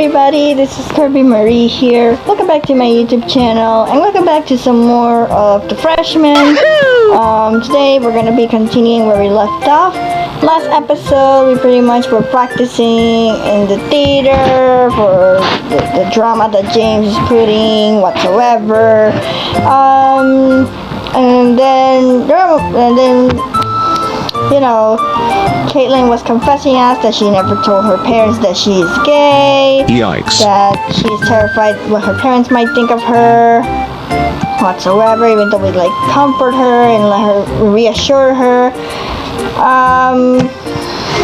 everybody, this is Kirby Marie here. Welcome back to my YouTube channel and welcome back to some more of the freshmen. Today we're going to be continuing where we left off. Last episode we pretty much were practicing in the theater for the drama that James is putting whatsoever. And then you know, Kaitlyn was confessing us that she never told her parents that she is gay. Yikes. That she's terrified what her parents might think of her whatsoever, even though we like comfort her and let her reassure her.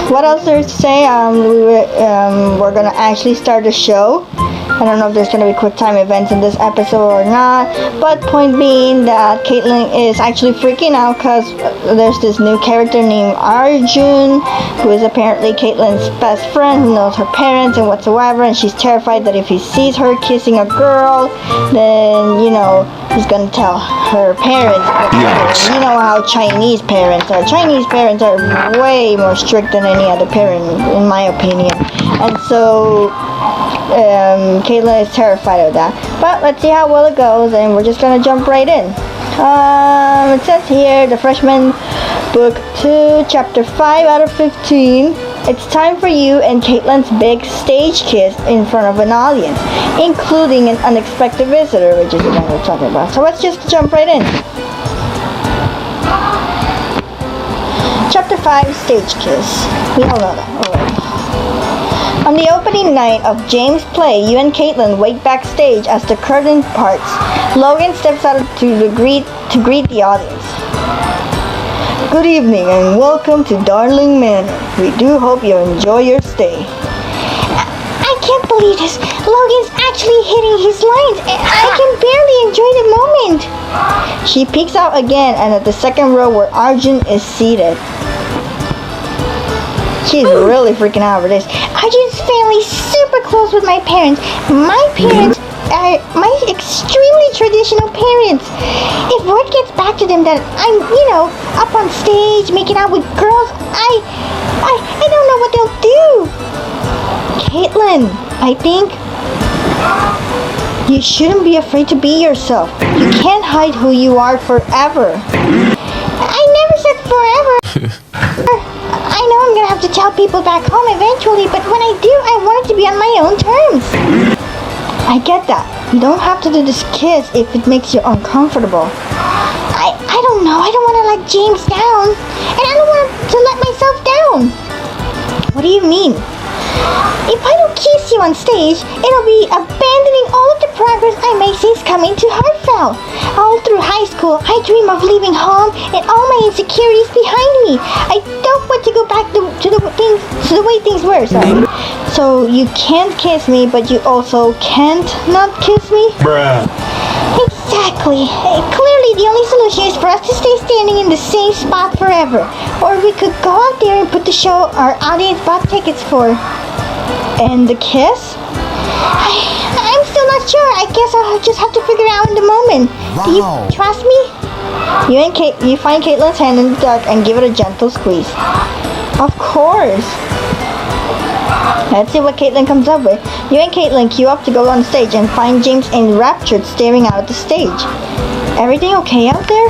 What else there's to say? We're gonna actually start the show. I don't know if there's gonna be quick time events in this episode or not, but point being that Kaitlyn is actually freaking out because there's this new character named Arjun, who is apparently Kaitlyn's best friend, who knows her parents and whatsoever, and she's terrified that if he sees her kissing a girl, then, you know, he's gonna tell her parents. Yes. You know how Chinese parents are. Chinese parents are way more strict than any other parent, in my opinion. And so Kaitlyn is terrified of that. But let's see how well it goes, and we're just gonna jump right in. It says here, the Freshman Book 2, Chapter 5 out of 15. It's time for you and Kaitlyn's big stage kiss in front of an audience, including an unexpected visitor, which is the one we're talking about. So let's just jump right in. Chapter 5, Stage Kiss. We all know that already. On the opening night of James' play, you and Kaitlyn wait backstage as the curtain parts. Logan steps out to greet the audience. Good evening and welcome to Darling Manor. We do hope you enjoy your stay. I can't believe this. Logan's actually hitting his lines. I can barely enjoy the moment. She peeks out again and at the second row where Arjun is seated. She's really freaking out over this. Arjun's family is super close with my parents. My parents are my extremely traditional parents. If word gets back to them that I'm, up on stage making out with girls, I don't know what they'll do. Caitlyn, I think you shouldn't be afraid to be yourself. You can't hide who you are forever. I never said forever. I know I'm gonna have to tell people back home eventually, but when I do, I want it to be on my own terms. I get that. You don't have to do this kiss if it makes you uncomfortable. I don't know. I don't want to let James down, and I don't want to let myself down. What do you mean? If I don't kiss you on stage, it'll be abandoning all of the progress I made since coming to Hartford. All through high school, I dream of leaving home and all my insecurities behind me. I don't want to go back to the way things were. Sorry. So you can't kiss me, but you also can't not kiss me? Bruh. Exactly. Clearly, the only solution is for us to stay standing in the same spot forever. Or we could go out there and put the show our audience bought tickets for. And the kiss? I'm still not sure. I guess I'll just have to figure out in the moment. Wow. Do you trust me? You find Kaitlyn's hand in the dark and give it a gentle squeeze. Of course. Let's see what Kaitlyn comes up with. You and Kaitlyn queue up to go on stage and find James enraptured staring out at the stage. Everything okay out there?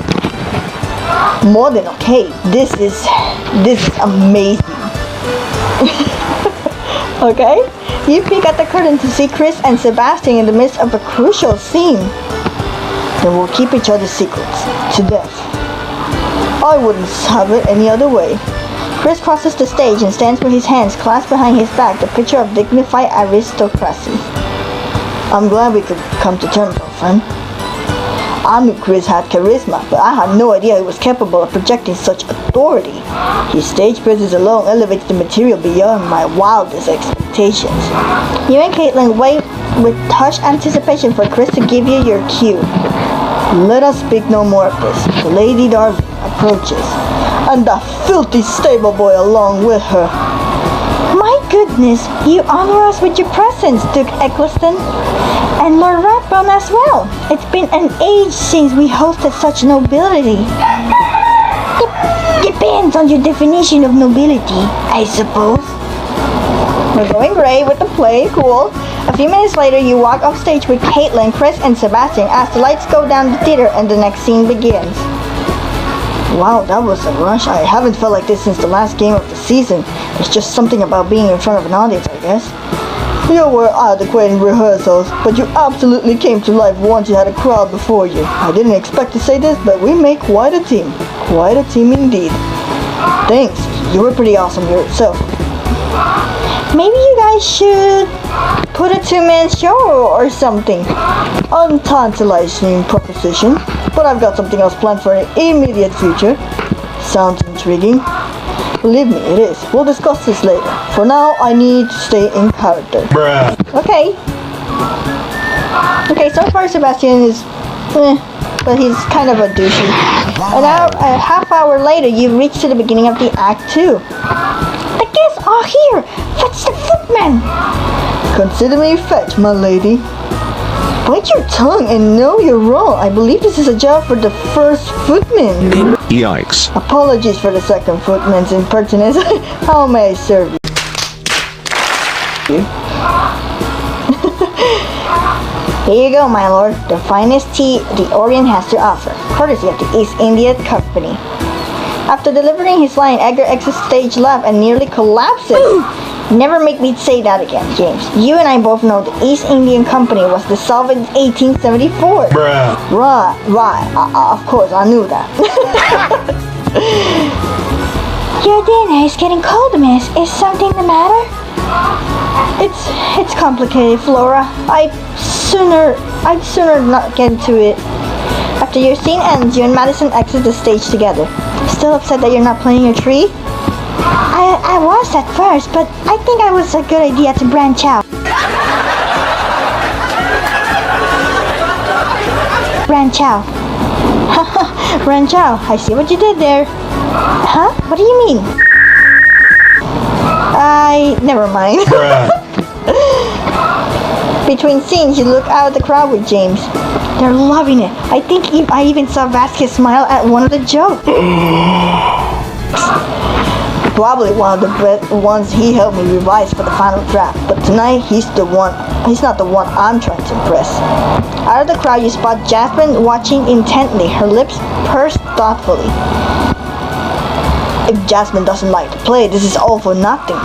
More than okay. This is amazing. Okay? You peek at the curtain to see Chris and Sebastian in the midst of a crucial scene. They will keep each other's secrets to death. I wouldn't have it any other way. Chris crosses the stage and stands with his hands clasped behind his back, the picture of dignified aristocracy. I'm glad we could come to terms, old friend. I knew Chris had charisma, but I had no idea he was capable of projecting such authority. His stage presence alone elevates the material beyond my wildest expectations. You and Kaitlyn wait with hushed anticipation for Chris to give you your cue. Let us speak no more of this. The Lady Darling approaches, and the filthy stable boy along with her. My goodness, you honor us with your presence, Duke Eccleston. And Lord Rathbone as well. It's been an age since we hosted such nobility. Depends on your definition of nobility, I suppose. We're going great with the play, cool. A few minutes later, you walk off stage with Kaitlyn, Chris, and Sebastian as the lights go down the theater and the next scene begins. Wow, that was a rush. I haven't felt like this since the last game of the season. There's just something about being in front of an audience, I guess. You were adequate in rehearsals, but you absolutely came to life once you had a crowd before you. I didn't expect to say this, but we make quite a team. Quite a team indeed. Thanks. You were pretty awesome yourself. Maybe you guys should put a two-man show or something. Untantalizing proposition, but I've got something else planned for an immediate future. Sounds intriguing. Believe me, it is. We'll discuss this later. For now, I need to stay in character. Bruh. Okay. Okay, so far Sebastian is but he's kind of a douchey. And now, a half hour later, you reach to the beginning of the Act 2. The guests are here! Fetch the footman! Consider me fetched, my lady. Bite your tongue and know you're wrong. I believe this is a job for the first footman. Yikes. Apologies for the second footman's impertinence. How may I serve you? Here you go, my lord. The finest tea the Orient has to offer, courtesy of the East India Company. After delivering his line, Edgar exits stage left and nearly collapses. Never make me say that again, James. You and I both know the East Indian Company was dissolved in 1874. Bruh. Right. Of course, I knew that. Your dinner is getting cold, miss. Is something the matter? It's complicated, Flora. I'd sooner not get into it. After your scene ends, you and Madison exit the stage together. Still upset that you're not planting a tree? I was at first, but I think it was a good idea to branch out. Branch out. Branch out. I see what you did there. Huh? What do you mean? Never mind. Between scenes, you look out at the crowd with James. They're loving it. I think I even saw Vasquez smile at one of the jokes. Probably one of the ones he helped me revise for the final draft. But tonight, he's not the one I'm trying to impress. Out of the crowd, you spot Yasmin watching intently, her lips pursed thoughtfully. If Yasmin doesn't like to play, this is all for nothing.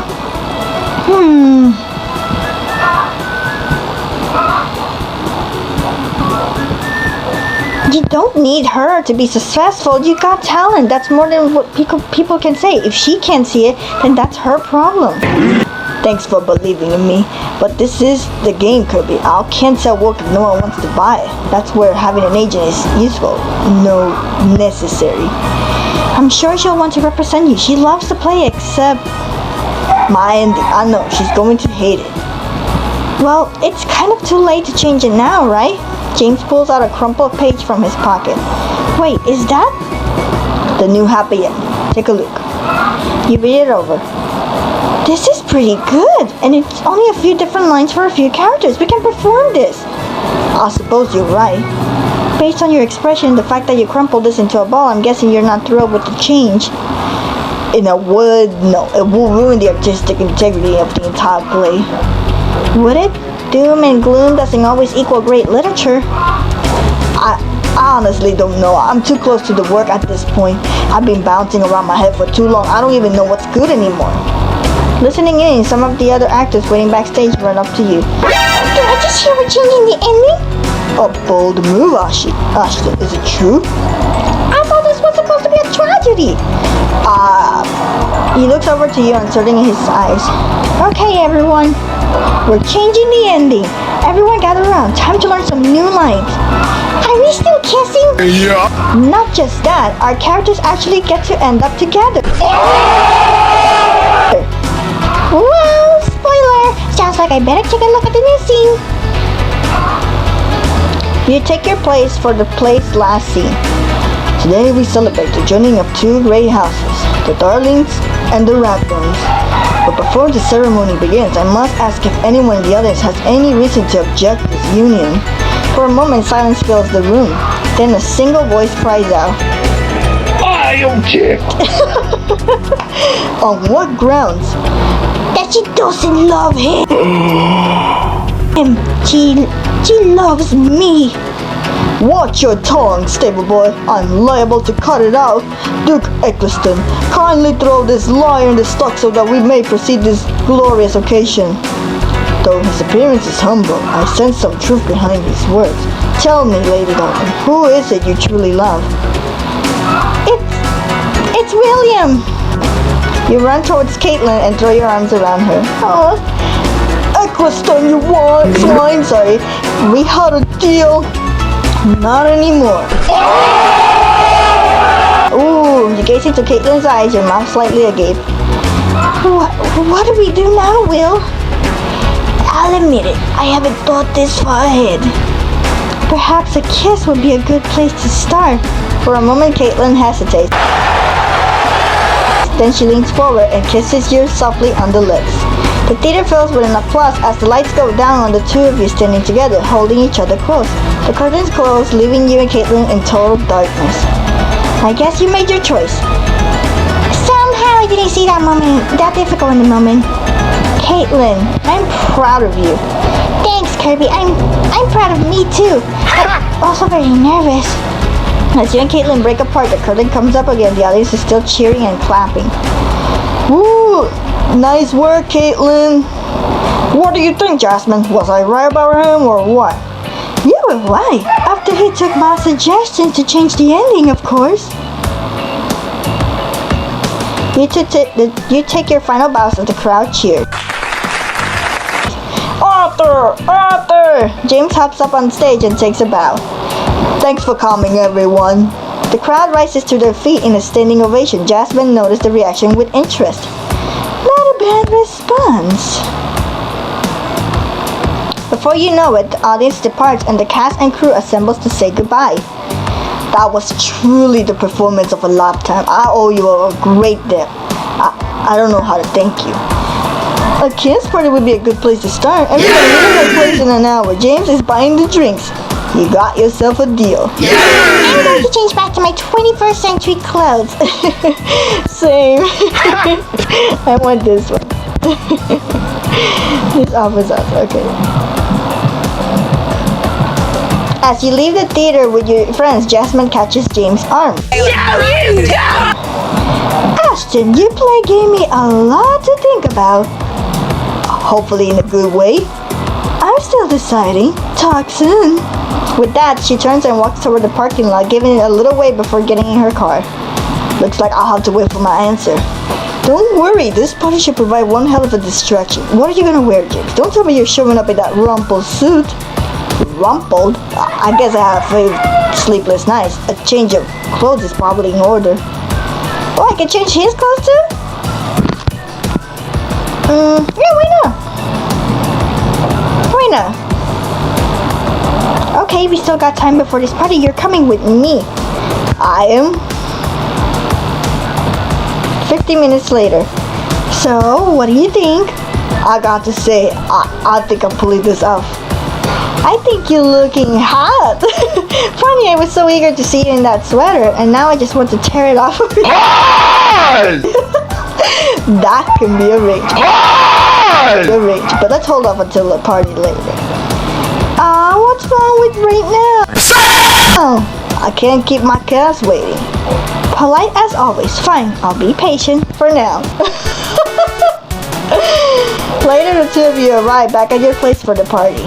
You don't need her to be successful. You got talent. That's more than what people can say. If she can't see it, then that's her problem. Thanks for believing in me. But this is the game, Kirby. I can't sell work if no one wants to buy it. That's where having an agent is useful. No, necessary. I'm sure she'll want to represent you. She loves to play, except my ending. I know, she's going to hate it. Well, it's kind of too late to change it now, right? James pulls out a crumpled page from his pocket. Wait, is that? The new happy end. Take a look. You read it over. This is pretty good, and it's only a few different lines for a few characters. We can perform this. I suppose you're right. Based on your expression, the fact that you crumpled this into a ball, I'm guessing you're not thrilled with the change. It will ruin the artistic integrity of the entire play. Would it? Doom and gloom doesn't always equal great literature. I honestly don't know. I'm too close to the work at this point. I've been bouncing around my head for too long. I don't even know what's good anymore. Listening in, some of the other actors waiting backstage run up to you. Did I just hear we're changing the ending? A bold move, Ashton. Is it true? I thought this was supposed to be a tragedy. He looks over to you, uncertain in his eyes. Okay, everyone. We're changing the ending. Everyone gather around. Time to learn some new lines. Are we still kissing? Yeah. Not just that. Our characters actually get to end up together. Well, spoiler. Sounds like I better take a look at the new scene. You take your place for the play's last scene. Today we celebrate the joining of two great houses, the Darlings and the Rathbones. But before the ceremony begins, I must ask if anyone in the audience has any reason to object to this union. For a moment, silence fills the room. Then a single voice cries out, I object. On what grounds? That she doesn't love him. She loves me. Watch your tongue, stable boy. I'm liable to cut it out. Duke Eccleston, kindly throw this lie in the stock so that we may proceed this glorious occasion. Though his appearance is humble, I sense some truth behind his words. Tell me, Lady Dalton, who is it you truly love? It's William. You run towards Kaitlyn and throw your arms around her. Oh, Eccleston, you want swine? Sorry, we had a deal. Not anymore. Ooh, you gaze into Kaitlyn's eyes, your mouth slightly agape. What do we do now, Will? I'll admit it, I haven't thought this far ahead. Perhaps a kiss would be a good place to start. For a moment, Kaitlyn hesitates. Then she leans forward and kisses you softly on the lips. The theater fills with an applause as the lights go down on the two of you standing together, holding each other close. The curtains close, leaving you and Kaitlyn in total darkness. I guess you made your choice. Somehow I didn't see that difficult in the moment. Kaitlyn, I'm proud of you. Thanks, Kirby. I'm proud of me too. I'm also very nervous. As you and Kaitlyn break apart, the curtain comes up again. The audience is still cheering and clapping. Woo! Nice work, Kaitlyn. What do you think, Yasmin? Was I right about him or what? You were right. After he took my suggestion to change the ending, of course. You take your final bows as the crowd cheers. Arthur! James hops up on stage and takes a bow. Thanks for coming, everyone. The crowd rises to their feet in a standing ovation. Yasmin noticed the reaction with interest. Not a bad response. Before you know it, the audience departs and the cast and crew assembles to say goodbye. That was truly the performance of a lifetime. I owe you a great debt. I don't know how to thank you. A kiss party would be a good place to start. Everybody leave their place in an hour. James is buying the drinks. You got yourself a deal. I'm going to change back to my 21st century clothes. Same. I want this one. This offers us. Okay. As you leave the theater with your friends, Yasmin catches James' arm. Ashton, your play gave me a lot to think about. Hopefully in a good way. I'm still deciding. Talk soon. With that, she turns and walks toward the parking lot, giving it a little wait before getting in her car. Looks like I'll have to wait for my answer. Don't worry, this party should provide one hell of a distraction. What are you gonna wear, James? Don't tell me you're showing up in that rumpled suit. Rumpled? I guess I have a sleepless nights. A change of clothes is probably in order. Oh, I can change his clothes too? Yeah, why not? Why not? Okay, we still got time before this party. You're coming with me. I am. 50 minutes later. So, what do you think? I got to say, I think I'm pulling this off. I think you're looking hot. Funny, I was so eager to see you in that sweater, and now I just want to tear it off of you. That can be arranged. But let's hold off until the party later. What's wrong with right now? Oh, I can't keep my cast waiting. Polite as always. Fine, I'll be patient for now. Later, the two of you arrive back at your place for the party.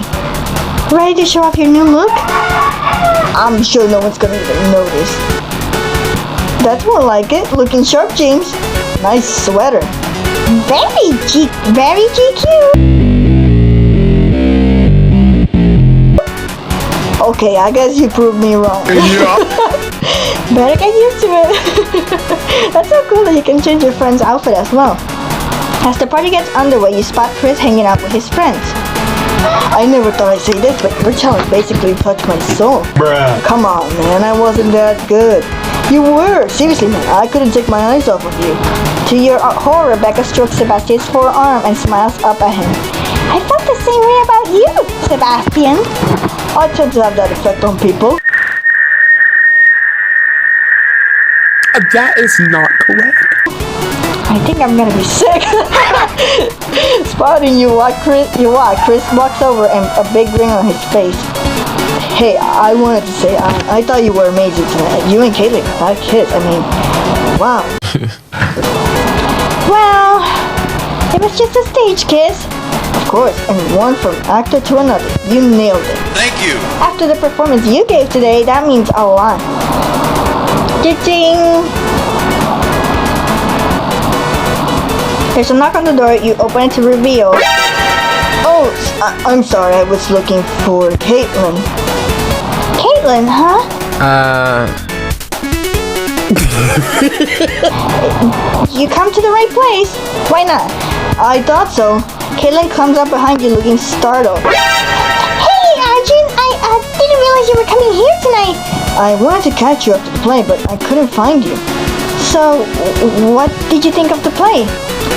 Ready to show off your new look? I'm sure no one's gonna even notice. That's more like it. Looking sharp, James. Nice sweater. Very GQ. Okay, I guess you proved me wrong. Yeah. Better get used to it. That's so cool that you can change your friend's outfit as well. As the party gets underway, you spot Chris hanging out with his friends. I never thought I'd say this, but your challenge basically touched my soul. Bruh. Come on, man, I wasn't that good. You were! Seriously, man, I couldn't take my eyes off of you. To your horror, Becca strokes Sebastian's forearm and smiles up at him. I felt the same way about you, Sebastian. I tend to have that effect on people. That is not correct. I I think I'm gonna be sick. Spotting you walk, Chris walks over and a big grin on his face. Hey, I wanted to say, I thought you were amazing tonight. You and Kaitlyn, that kiss, I mean, wow. Well, it was just a stage kiss. Of course, and one from actor to another. You nailed it. Thank you. After the performance you gave today, that means a lot. Ding! There's a knock on the door. You open it to reveal. Oh, I'm sorry. I was looking for Kaitlyn. Kaitlyn, huh? You come to the right place. Why not? I thought so. Kaitlyn comes up behind you looking startled. Hey, Arjun! I didn't realize you were coming here tonight. I wanted to catch you after the play, but I couldn't find you. So, what did you think of the play?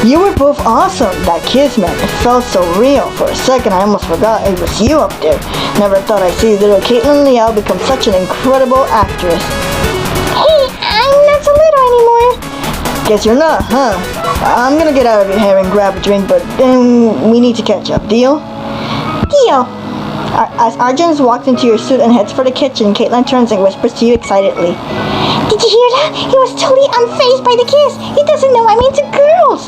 You were both awesome. That kiss, man, it felt so real. For a second, I almost forgot it was you up there. Never thought I'd see little Kaitlyn Liao become such an incredible actress. Hey, I'm not so little anymore. Guess you're not, huh? I'm gonna get out of your hair and grab a drink, but then we need to catch up. Deal? Deal. As Arjun walks into your suit and heads for the kitchen, Kaitlyn turns and whispers to you excitedly. Did you hear that? He was totally unfazed by the kiss. He doesn't know I'm into girls.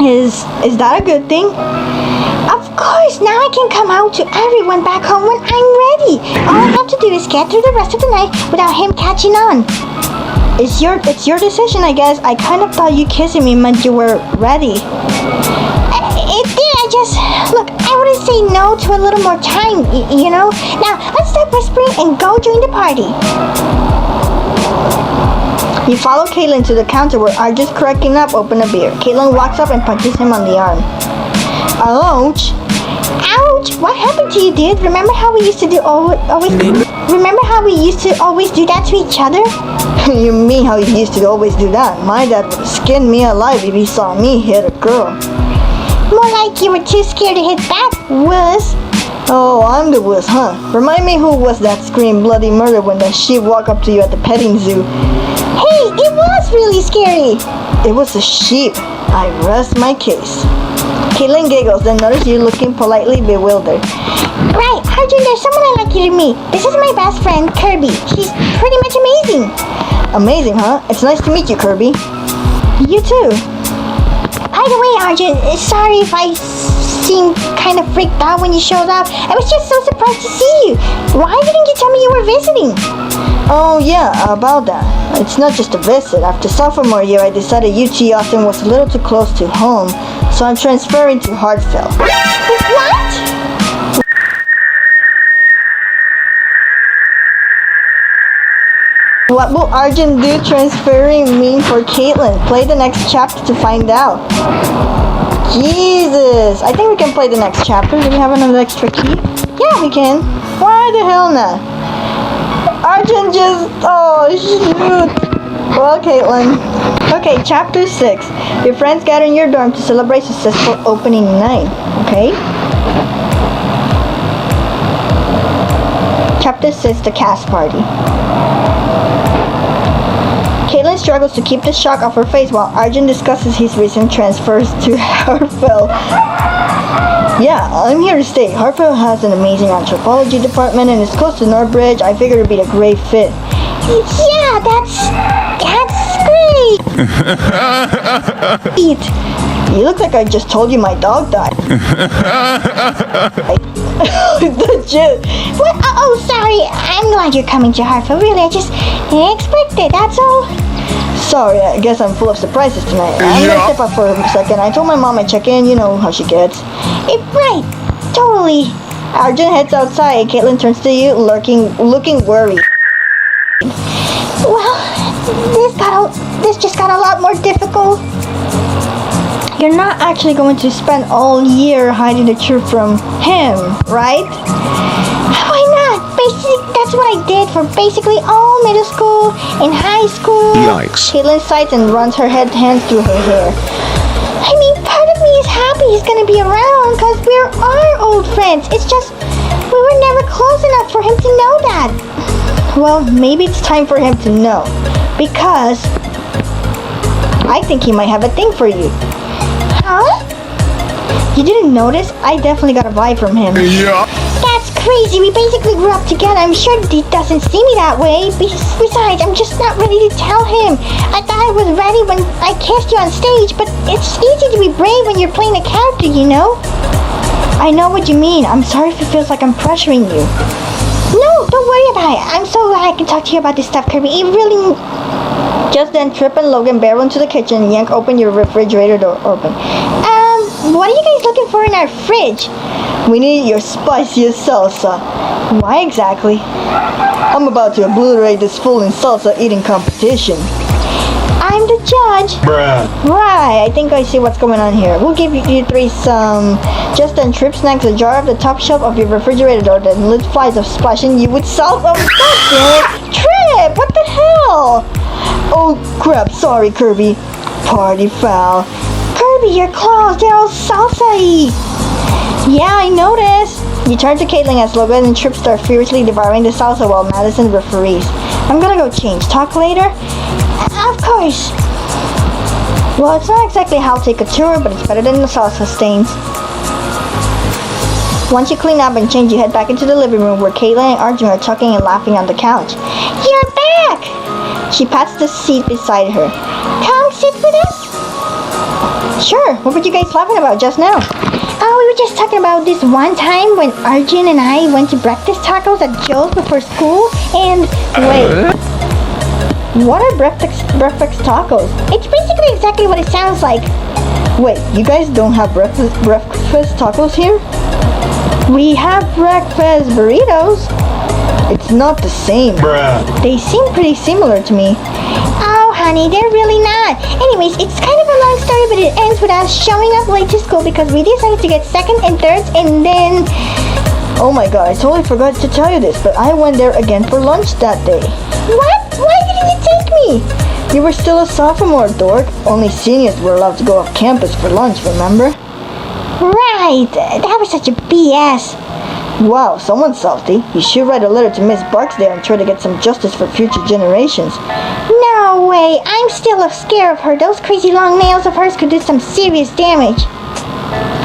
Is that a good thing? Of course, now I can come out to everyone back home when I'm ready. All I have to do is get through the rest of the night without him catching on. It's your decision, I guess. I kind of thought you kissing me meant you were ready. It did. Look, I wouldn't say no to a little more time, you know? Now, let's stop whispering and go join the party. You follow Kaitlyn to the counter where Arjun's cracking up open a beer. Kaitlyn walks up and punches him on the arm. Ouch! Ouch! What happened to you, dude? Remember how we used to Remember how we used to always do that to each other? You mean how you used to always do that? My dad would skin me alive if he saw me hit a girl. More like you were too scared to hit back, wuss. Oh, I'm the wuss, huh? Remind me who was that scream bloody murder when that sheep walked up to you at the petting zoo. Hey, it was really scary. It was a sheep. I rest my case. Kaitlyn giggles, then notices you looking politely bewildered. Right, Arjun, there's someone I'd like you to meet. This is my best friend, Kirby. She's pretty much amazing. Amazing, huh? It's nice to meet you, Kirby. You too. By the way, Arjun, sorry if I seemed kind of freaked out when you showed up. I was just so surprised to see you. Why didn't you tell me you were visiting? Oh yeah, about that. It's not just a visit. After sophomore year, I decided UT Austin was a little too close to home, so I'm transferring to Hartford. What? What will Arjun do transferring mean for Kaitlyn? Play the next chapter to find out. Jesus! I think we can play the next chapter. Do we have another extra key? Yeah, we can. Why the hell not? Arjun just... Oh, shoot. Well, Kaitlyn. Okay, chapter 6. Your friends gather in your dorm to celebrate successful opening night. Okay? Chapter 6, the cast party. Kaitlyn struggles to keep the shock off her face while Arjun discusses his recent transfers to Hartford. Yeah, I'm here to stay. Hartford has an amazing anthropology department and it's close to Northbridge. I figured it'd be a great fit. Yeah, that's great. You look like I just told you my dog died. Legit. What? Oh, sorry. I'm glad you're coming to Hartford. Really, I just didn't expect it. That's all. Sorry, I guess I'm full of surprises tonight. I'm gonna step up for a second. I told my mom I'd check in. You know how she gets. Right. Totally. Arjun heads outside. Kaitlyn turns to you, looking worried. Well, this just got a lot more difficult. You're not actually going to spend all year hiding the truth from him, right? Why not? Basically, that's what I did for basically all middle school and high school. Yikes. Kaitlyn sighs and runs her hands through her hair. I mean, part of me is happy he's gonna be around because we're our old friends. It's just we were never close enough for him to know that. Well, maybe it's time for him to know. Because I think he might have a thing for you. Huh? You didn't notice? I definitely got a vibe from him. Yeah. That's crazy. We basically grew up together. I'm sure he doesn't see me that way. Besides, I'm just not ready to tell him. I thought I was ready when I kissed you on stage, but it's easy to be brave when you're playing a character, you know? I know what you mean. I'm sorry if it feels like I'm pressuring you. No, don't worry about it. I'm so glad I can talk to you about this stuff, Kirby. It really... Just then, Trip and Logan barrel into the kitchen and yank open your refrigerator door open. What are you guys looking for in our fridge? We need your spiciest salsa. Why exactly? I'm about to obliterate this fool in salsa eating competition. I'm the judge. Bruh. Right, I think I see what's going on here. We'll give you three some. Just then, Trip snacks a jar of the top shelf of your refrigerator door, then lit flies of splashing you with salsa. Trip, what the hell? Oh crap, sorry Kirby. Party foul. Kirby, your claws, they're all salsa-y. Yeah, I noticed. You turn to Kaitlyn as Logan and Trip start furiously devouring the salsa while Madison referees. I'm gonna go change. Talk later? Of course. Well, it's not exactly haute couture, but it's better than the salsa stains. Once you clean up and change, you head back into the living room where Kaitlyn and Arjun are talking and laughing on the couch. You're back! She pats the seat beside her. Come sit with us? Sure, what were you guys laughing about just now? Oh, we were just talking about this one time when Arjun and I went to breakfast tacos at Joe's before school, and... Wait. What are breakfast tacos? It's basically exactly what it sounds like. Wait, you guys don't have breakfast tacos here? We have breakfast burritos. It's not the same. Bruh. They seem pretty similar to me. Oh, honey, they're really not. Anyways, it's kind of a long story, but it ends with us showing up late to school because we decided to get second and thirds, and then... Oh my god, I totally forgot to tell you this, but I went there again for lunch that day. What? Why didn't you take me? You were still a sophomore, dork. Only seniors were allowed to go off campus for lunch, remember? Right, that was such a BS. Wow, someone's salty. You should write a letter to Miss Barksdale and try to get some justice for future generations. No way, I'm still scared of her. Those crazy long nails of hers could do some serious damage.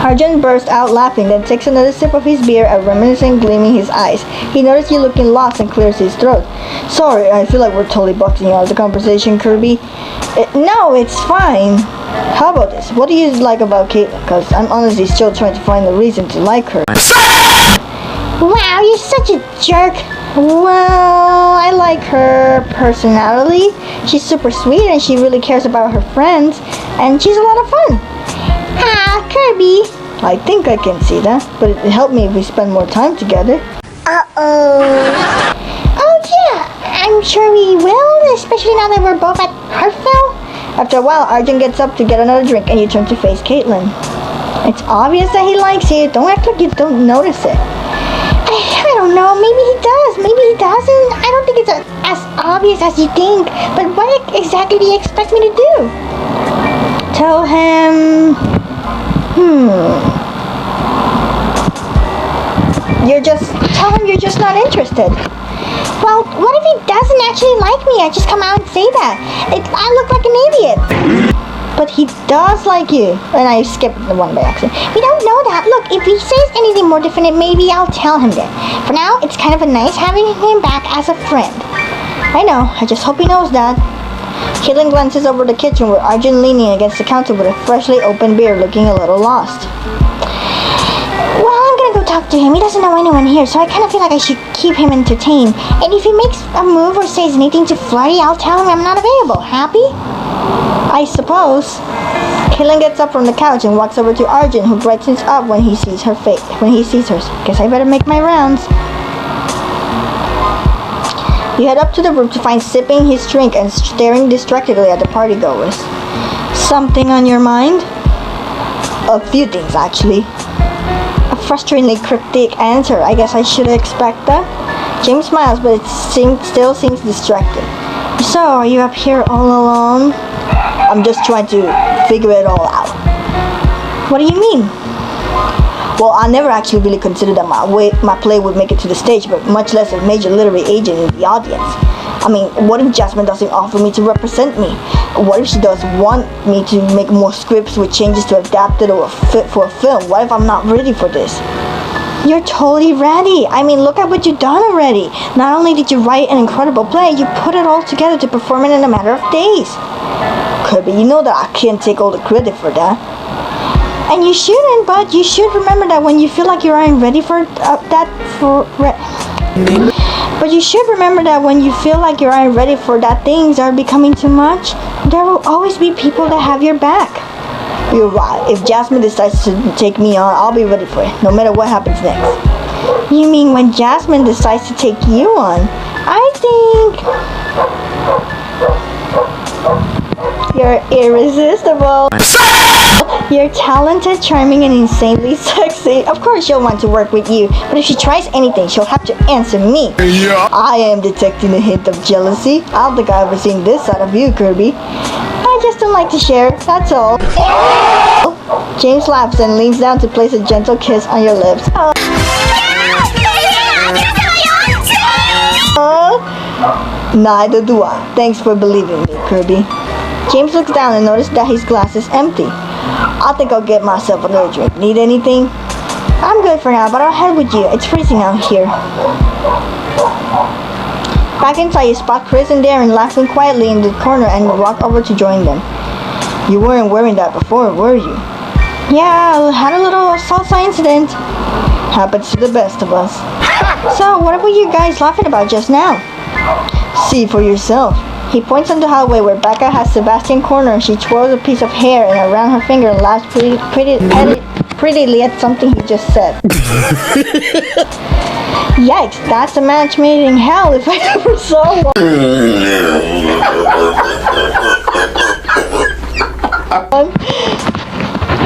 Arjun burst out laughing, then takes another sip of his beer, a reminiscent gleaming his eyes. He noticed you looking lost and clears his throat. Sorry, I feel like we're totally busting you out of the conversation, Kirby. No, it's fine. How about this? What do you like about Kaitlyn? Because I'm honestly still trying to find a reason to like her. Wow, you're such a jerk. Well, I like her personality. She's super sweet and she really cares about her friends. And she's a lot of fun. Ah, Kirby. I think I can see that, but it'd help me if we spend more time together. Uh-oh. Oh, yeah, I'm sure we will, especially now that we're both at Hartfell. After a while, Arjun gets up to get another drink and you turn to face Kaitlyn. It's obvious that he likes you. Don't act like you don't notice it. I don't know, maybe he does, maybe he doesn't. I don't think it's as obvious as you think, but what exactly do you expect me to do? Tell him... Tell him you're just not interested. Well, what if he doesn't actually like me? I just come out and say that. I look like an idiot. But he does like you. And I skipped the one by accident. We don't know that. Look, if he says anything more definite, maybe I'll tell him then. For now, it's kind of a nice having him back as a friend. I know. I just hope he knows that. Kaitlyn glances over the kitchen where Arjun leaning against the counter with a freshly opened beer looking a little lost. Well, I'm gonna go talk to him. He doesn't know anyone here, so I kind of feel like I should keep him entertained. And if he makes a move or says anything too flirty, I'll tell him I'm not available. Happy? I suppose. Kaitlyn gets up from the couch and walks over to Arjun, who brightens up when he sees her face. Guess I better make my rounds. You head up to the room to find sipping his drink and staring distractedly at the partygoers. Something on your mind? A few things, actually. A frustratingly cryptic answer. I guess I should expect that. James smiles, but it still seems distracted. So, are you up here all alone? I'm just trying to figure it all out. What do you mean? Well, I never actually really considered that my play would make it to the stage, but much less a major literary agent in the audience. I mean, what if Yasmin doesn't offer me to represent me? What if she does want me to make more scripts with changes to adapt it or fit for a film? What if I'm not ready for this? You're totally ready. I mean, look at what you've done already. Not only did you write an incredible play, you put it all together to perform it in a matter of days. Kirby, you know that I can't take all the credit for that. And you shouldn't, but you should remember that when you feel like you aren't ready for But you should remember that when you feel like you aren't ready for that things are becoming too much, there will always be people that have your back. You're right. If Yasmin decides to take me on, I'll be ready for it, no matter what happens next. You mean when Yasmin decides to take you on? I think you're irresistible. You're talented, charming, and insanely sexy. Of course she'll want to work with you, but if she tries anything, she'll have to answer me. Yeah. I am detecting a hint of jealousy. I don't think I've ever seen this side of you, Kirby. I just don't like to share, that's all. James laughs and leans down to place a gentle kiss on your lips. Neither do I. Thanks for believing me, Kirby. James looks down and notices that his glass is empty. I think I'll get myself another drink. Need anything? I'm good for now, but I'll head with you. It's freezing out here. Back inside, you spot Chris and Darren laughing quietly in the corner and walk over to join them. You weren't wearing that before, were you? Yeah, I had a little salsa incident. Happens to the best of us. So, what were you guys laughing about just now? See for yourself. He points on the hallway where Becca has Sebastian cornered. She twirls a piece of hair around her finger and laughs prettily at something he just said. Yikes, that's a match made in hell if I ever saw one.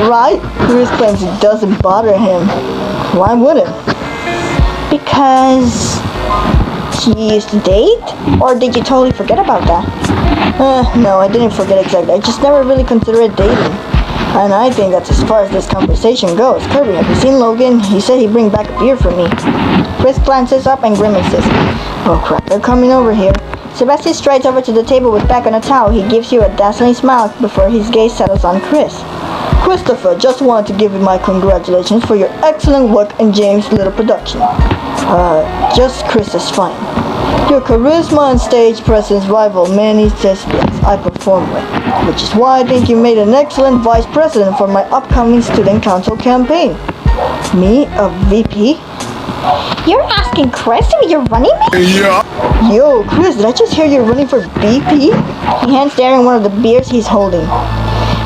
Right? Chris claims it doesn't bother him. Why would it? Because he used to date? Or did you totally forget about that? No, I didn't forget exactly. I just never really considered dating. And I think that's as far as this conversation goes. Kirby, have you seen Logan? He said he'd bring back a beer for me. Chris glances up and grimaces. Oh crap, they're coming over here. Sebastian strides over to the table with Becca on a towel. He gives you a dazzling smile before his gaze settles on Chris. Christopher, just wanted to give you my congratulations for your excellent work in James' little production. Just Chris is fine. Your charisma and stage presence rival many thespians I perform with, which is why I think you made an excellent vice president for my upcoming student council campaign. Me, a VP? You're asking Chris to be your running mate? Yeah. Yo, Chris, did I just hear you're running for VP? He hands Darren one of the beers he's holding.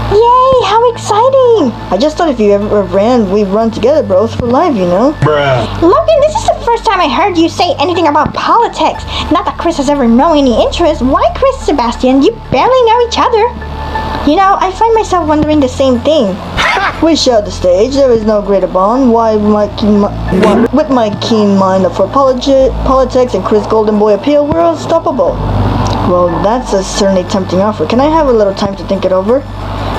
Yay, how exciting! I just thought if you ever ran, we'd run together, bros, for life, you know? Bruh. Logan, this is the first time I heard you say anything about politics. Not that Chris has ever known any interest. Why Chris, Sebastian? You barely know each other. You know, I find myself wondering the same thing. We share the stage, there is no greater bond. With my keen mind for politics and Chris Golden Boy appeal, we're unstoppable. Well, that's a certainly tempting offer. Can I have a little time to think it over?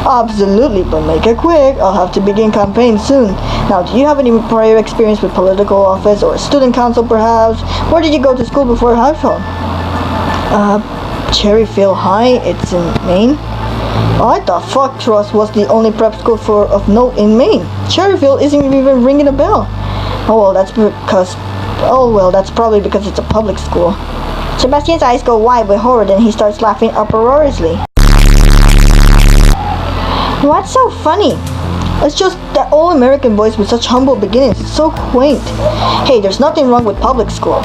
Absolutely, but make it quick. I'll have to begin campaign soon. Now, do you have any prior experience with political office or student council perhaps? Where did you go to school before high school? Cherryfield High, it's in Maine. I thought Fuck Trust was the only prep school of note in Maine. Cherryfield isn't even ringing a bell. That's probably because it's a public school. Sebastian's eyes go wide with horror, then he starts laughing uproariously. What's so funny? It's just that all American boys with such humble beginnings. It's so quaint. Hey, there's nothing wrong with public school.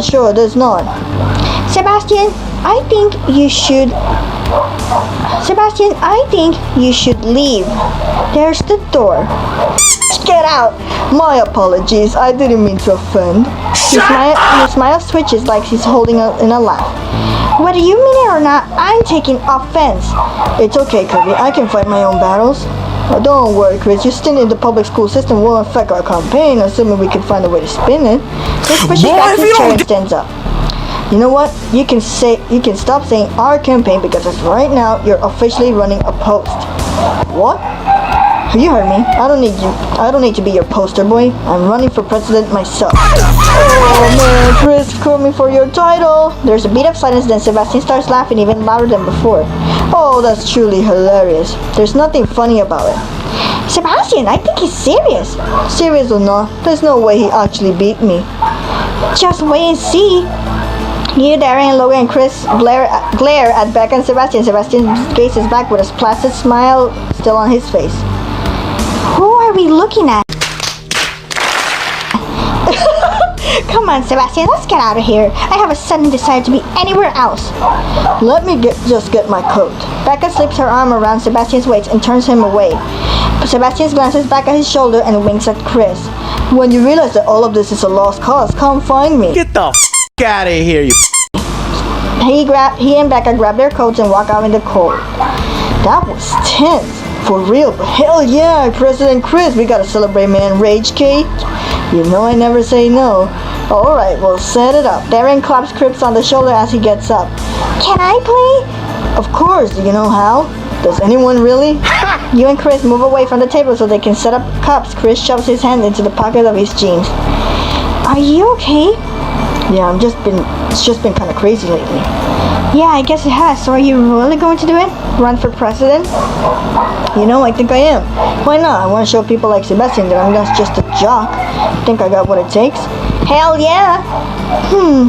Sure, there's not. Sebastian, I think you should leave. There's the door. Get out! My apologies, I didn't mean to offend. His smile switches like he's holding in a laugh. Whether you mean it or not, I'm taking offense. It's okay, Kirby, I can fight my own battles. Don't worry, Chris, your stint in the public school system won't affect our campaign, assuming we can find a way to spin it. Chris pushes back his chair and stands up. You know what? You can stop saying our campaign because as right now, you're officially running a post. What? You heard me. I don't need you. I don't need to be your poster boy. I'm running for president myself. Oh man, Chris, coming for your title. There's a beat of silence, then Sebastian starts laughing even louder than before. Oh, that's truly hilarious. There's nothing funny about it. Sebastian, I think he's serious. Serious or not, there's no way he actually beat me. Just wait and see. You, Darren, Logan, and Chris glare at Becca and Sebastian. Sebastian gazes back with a placid smile still on his face. Who are we looking at? Come on, Sebastian, let's get out of here. I have a sudden desire to be anywhere else. Let me just get my coat. Becca slips her arm around Sebastian's waist and turns him away. Sebastian glances back at his shoulder and winks at Chris. When you realize that all of this is a lost cause, come find me. Get the out of here, you. He and Becca grab their coats and walk out in the cold. That was tense. For real, but hell yeah, President Chris, we gotta celebrate, man. Rage cage? You know I never say no. Alright, we'll set it up. Darren claps Chris on the shoulder as he gets up. Can I play? Of course, do you know how? Does anyone really? You and Chris move away from the table so they can set up cups. Chris shoves his hand into the pocket of his jeans. Are you okay? Yeah, it's just been kind of crazy lately. Yeah, I guess it has. So are you really going to do it? Run for president? You know, I think I am. Why not? I want to show people like Sebastian that I'm not just a jock. Think I got what it takes? Hell yeah!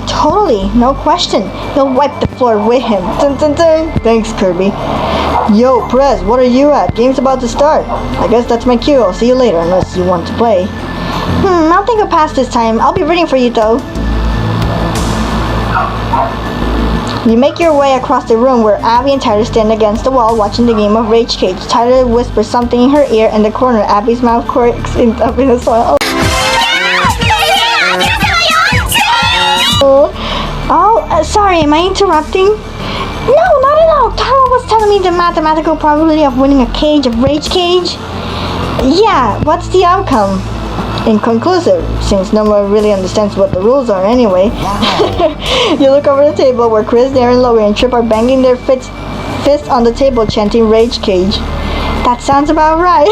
Totally. No question. You'll wipe the floor with him. Dun, dun, dun. Thanks, Kirby. Yo, Prez, what are you at? Game's about to start. I guess that's my cue. I'll see you later, unless you want to play. I'll take a pass this time. I'll be rooting for you, though. You make your way across the room where Abby and Tyler stand against the wall watching the game of Rage Cage. Tyler whispers something in her ear in the corner. Abby's mouth quirks up in a smile. Sorry, am I interrupting? No, not at all. Tyler was telling me the mathematical probability of winning a cage of Rage Cage. Yeah, what's the outcome? Inconclusive, since no one really understands what the rules are anyway. You look over the table where Chris, Darren, Logan, and Trip are banging their fists on the table chanting Rage Cage. That sounds about right.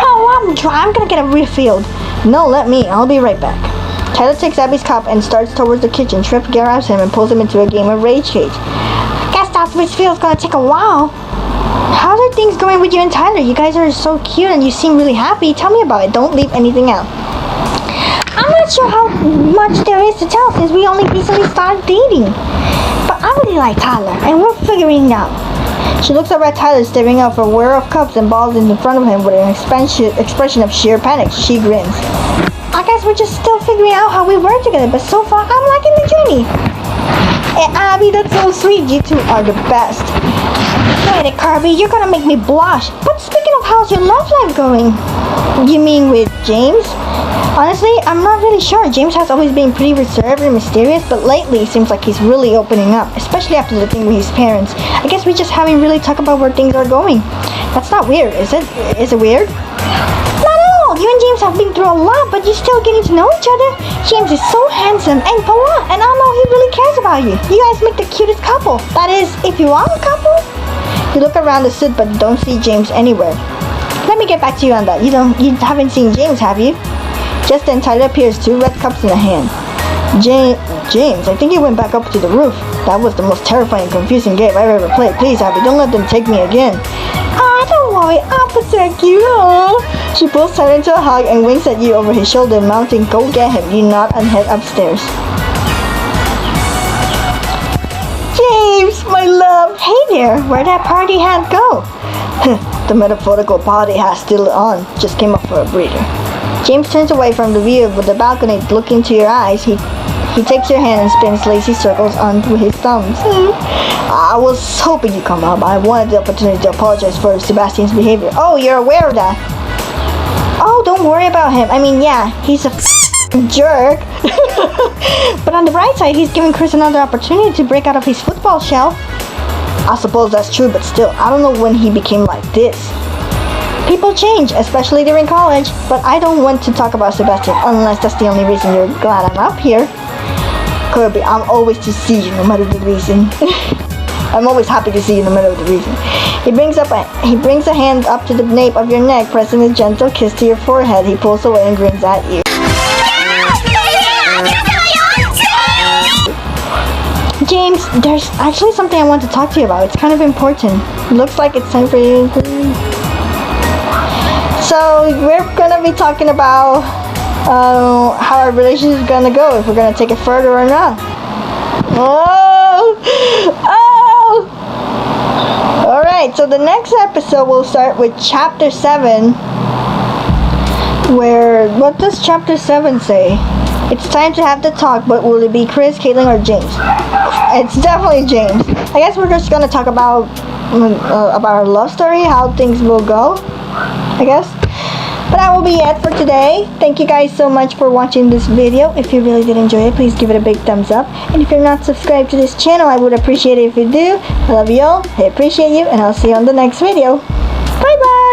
Oh, I'm gonna get a refill. No, let me. I'll be right back. Tyler takes Abby's cup and starts towards the kitchen. Trip grabs him and pulls him into a game of Rage Cage. Guess that refill's gonna take a while. How are things going with you and Tyler? You guys are so cute and you seem really happy. Tell me about it. Don't leave anything out. I'm not sure how much there is to tell since we only recently started dating. But I really like Tyler and we're figuring it out. She looks up at Tyler, staring out for a whir of cups and balls in front of him with an expression of sheer panic. She grins. I guess we're just still figuring out how we work together, but so far I'm liking the journey. Hey, Abby, that's so sweet. You two are the best. Wait, Kirby, you're gonna make me blush. But speaking of, how's your love life going? You mean with James? Honestly, I'm not really sure. James has always been pretty reserved and mysterious, but lately it seems like he's really opening up, especially after the thing with his parents. I guess we just haven't really talked about where things are going. That's not weird, is it? Is it weird? Not at all. You and James have been through a lot, but you're still getting to know each other. James is so handsome and polite, and I know he really cares about you. You guys make the cutest couple. That is, if you are a couple. You look around the suite but don't see James anywhere. Let me get back to you on that. You haven't seen James, have you? Just then Tyler appears, 2 red cups in a hand. James, I think he went back up to the roof. That was the most terrifying, confusing game I've ever played. Please, Abby, don't let them take me again. Don't worry, I'll protect you. She pulls Tyler into a hug and winks at you over his shoulder, mounting, go get him. You nod and head upstairs. James, my love. Hey there, where'd that party hat go? The metaphorical party hat still on. Just came up for a breather. James turns away from the view of the balcony, looking into your eyes. He takes your hand and spins lazy circles on with his thumbs. I was hoping you'd come up. I wanted the opportunity to apologize for Sebastian's behavior. Oh, you're aware of that? Oh, don't worry about him. I mean, yeah, he's a jerk. But on the bright side, he's giving Chris another opportunity to break out of his football shell. I suppose that's true, but still, I don't know when he became like this. People change, especially during college, but I don't want to talk about Sebastian unless that's the only reason you're glad I'm up here. Kirby, I'm always to see you, no matter the reason. I'm always happy to see you in the middle of the reason. He brings a hand up to the nape of your neck, pressing a gentle kiss to your forehead. He pulls away and grins at you. James, there's actually something I want to talk to you about. It's kind of important. Looks like it's time for you. So we're gonna be talking about how our relationship is gonna go, if we're gonna take it further or not. Alright, so the next episode will start with chapter 7, where, what does chapter 7 say? It's time to have the talk, but will it be Chris, Kaitlyn, or James? It's definitely James. I guess we're just gonna talk about our love story, how things will go, I guess. But that will be it for today. Thank you guys so much for watching this video. If you really did enjoy it, please give it a big thumbs up. And if you're not subscribed to this channel, I would appreciate it if you do. I love you all. I appreciate you, and I'll see you on the next video. Bye bye.